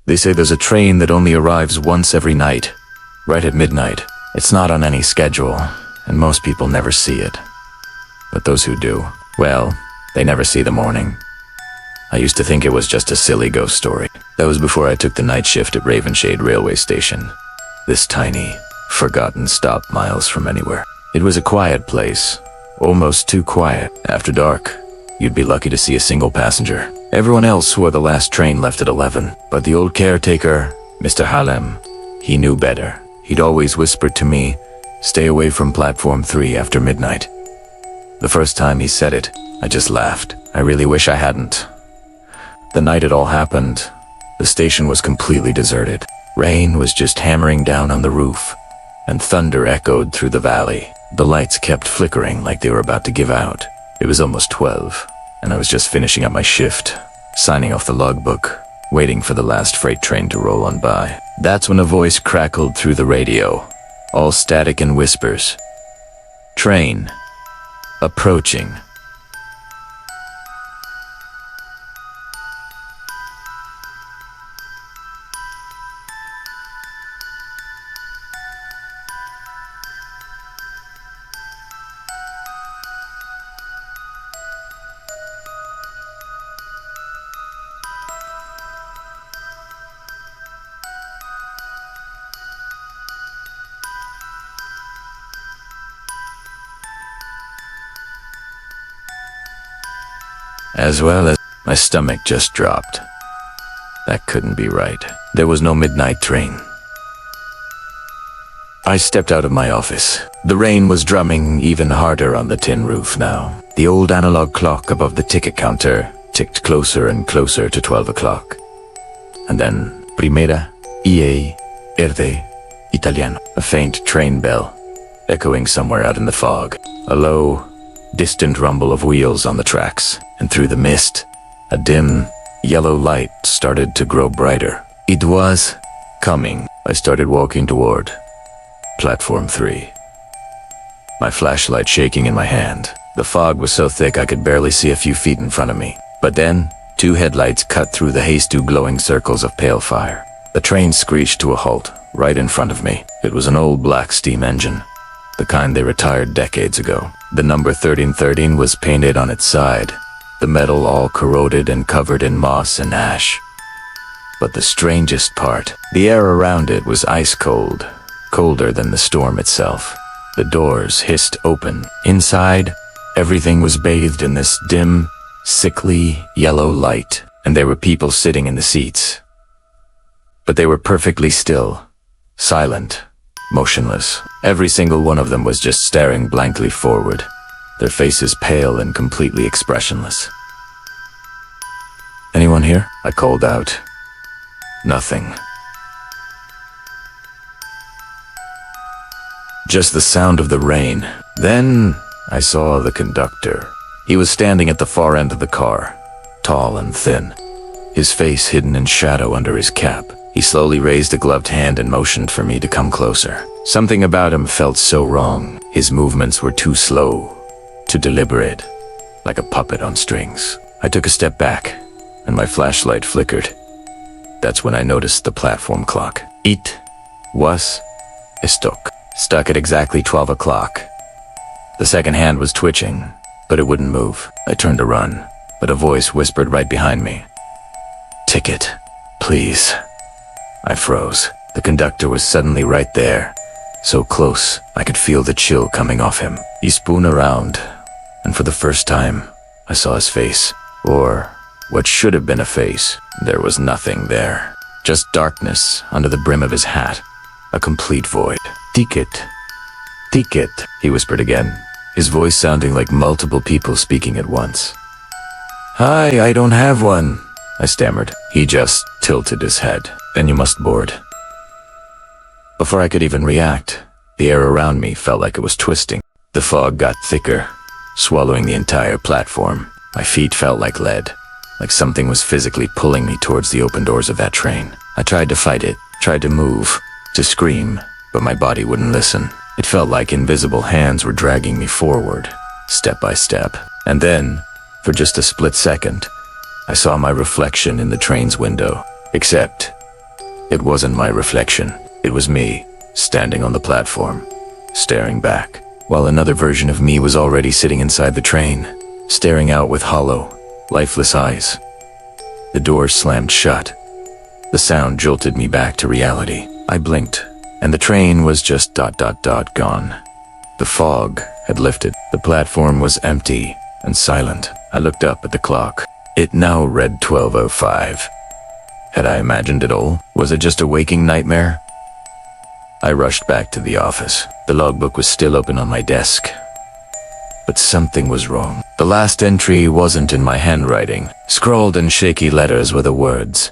They say there's a train that only arrives once every night, right at midnight. It's not on any schedule, and most people never see it. But those who do, well, they never see the morning. I used to think it was just a silly ghost story. That was before I took the night shift at Ravenshade railway station. This tiny, forgotten stop miles from anywhere. It was a quiet place, almost too quiet. After dark, you'd be lucky to see a single passenger. Everyone else wore the last train left at 11, but the old caretaker, Mr. Halem, he knew better. He'd always whispered to me, stay away from platform 3 after midnight. The first time he said it, I just laughed. I really wish I hadn't. The night it all happened, the station was completely deserted. Rain was just hammering down on the roof, and thunder echoed through the valley. The lights kept flickering like they were about to give out. It was almost 12, and I was just finishing up my shift, signing off the logbook, waiting for the last freight train to roll on by. That's when a voice crackled through the radio, all static and whispers. Train. Approaching. As well as my stomach just dropped. That couldn't be right. There was no midnight train. I stepped out of my office. The rain was drumming even harder on the tin roof now. The old analog clock above the ticket counter ticked closer and closer to 12 o'clock. And then, Primera, IE, Erde, Italiano. A faint train bell, echoing somewhere out in the fog. A low, distant rumble of wheels on the tracks. And through the mist, a dim, yellow light started to grow brighter. It was coming. I started walking toward platform 3. My flashlight shaking in my hand. The fog was so thick I could barely see a few feet in front of me. But then, 2 headlights cut through the haze to glowing circles of pale fire. The train screeched to a halt, right in front of me. It was an old black steam engine, the kind they retired decades ago. The number 1313 was painted on its side, the metal all corroded and covered in moss and ash. But the strangest part, the air around it was ice cold, colder than the storm itself. The doors hissed open. Inside, everything was bathed in this dim, sickly yellow light, and there were people sitting in the seats. But they were perfectly still, silent, motionless. Every single one of them was just staring blankly forward, their faces pale and completely expressionless. "Anyone here?" I called out. Nothing. Just the sound of the rain. Then I saw the conductor. He was standing at the far end of the car, tall and thin, his face hidden in shadow under his cap. He slowly raised a gloved hand and motioned for me to come closer. Something about him felt so wrong. His movements were too slow, too deliberate, like a puppet on strings. I took a step back, and my flashlight flickered. That's when I noticed the platform clock. It was stuck at exactly 12 o'clock. The second hand was twitching, but it wouldn't move. I turned to run, but a voice whispered right behind me. "Ticket, please." I froze. The conductor was suddenly right there, so close I could feel the chill coming off him. He spun around, and for the first time, I saw his face, or what should have been a face. There was nothing there, just darkness under the brim of his hat, a complete void. "Ticket, ticket," he whispered again, his voice sounding like multiple people speaking at once. "Hi, I don't have one," I stammered. He just tilted his head. "Then you must board." Before I could even react, the air around me felt like it was twisting. The fog got thicker, swallowing the entire platform. My feet felt like lead, like something was physically pulling me towards the open doors of that train. I tried to fight it, tried to move, to scream, but my body wouldn't listen. It felt like invisible hands were dragging me forward, step by step. And then, for just a split second, I saw my reflection in the train's window. Except, It wasn't my reflection. It was me, standing on the platform, staring back, while another version of me was already sitting inside the train, staring out with hollow, lifeless eyes. The door slammed shut. The sound jolted me back to reality. I blinked, and the train was just gone. The fog had lifted. The platform was empty and silent. I looked up at the clock. It now read 12:05. Had I imagined it all? Was it just a waking nightmare? I rushed back to the office. The logbook was still open on my desk. But something was wrong. The last entry wasn't in my handwriting. Scrawled in shaky letters were the words,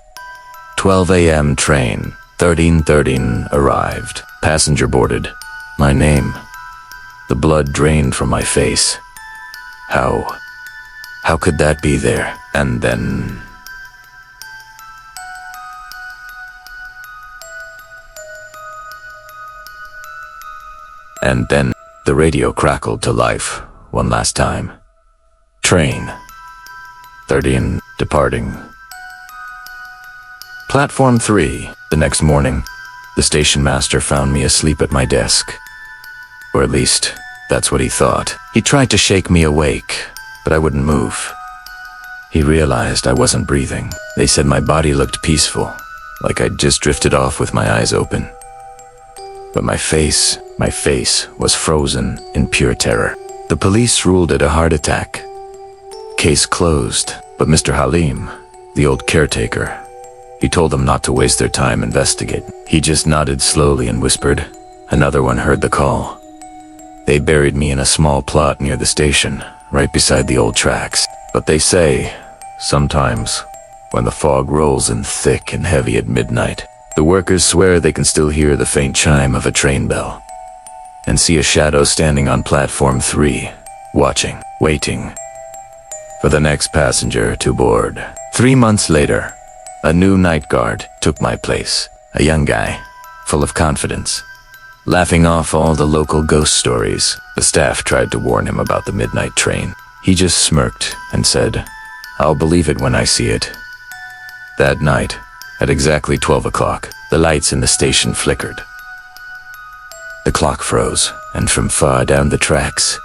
12 a.m. train, 1313 arrived. Passenger boarded. My name. The blood drained from my face. How could that be there? And then... the radio crackled to life one last time. Train 13 departing. Platform 3. The next morning, the station master found me asleep at my desk. Or at least, that's what he thought. He tried to shake me awake, but I wouldn't move. He realized I wasn't breathing. They said my body looked peaceful, like I'd just drifted off with my eyes open. But my face was frozen in pure terror. The police ruled it a heart attack. Case closed, but Mr. Halim, the old caretaker, he told them not to waste their time investigating. He just nodded slowly and whispered, "Another one heard the call." They buried me in a small plot near the station, right beside the old tracks. But they say, sometimes, when the fog rolls in thick and heavy at midnight, the workers swear they can still hear the faint chime of a train bell, and see a shadow standing on platform 3, watching, waiting for the next passenger to board. 3 months later, a new night guard took my place. A young guy, full of confidence, laughing off all the local ghost stories. The staff tried to warn him about the midnight train. He just smirked and said, "I'll believe it when I see it." That night, at exactly 12 o'clock, the lights in the station flickered. The clock froze, and from far down the tracks,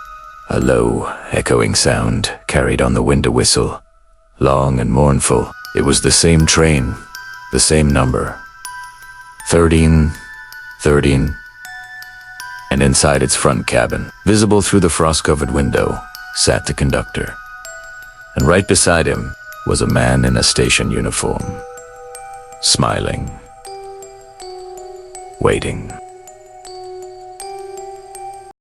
a low, echoing sound carried on the window whistle. Long and mournful, it was the same train, the same number. 1313. And inside its front cabin, visible through the frost-covered window, sat the conductor. And right beside him was a man in a station uniform, smiling, waiting.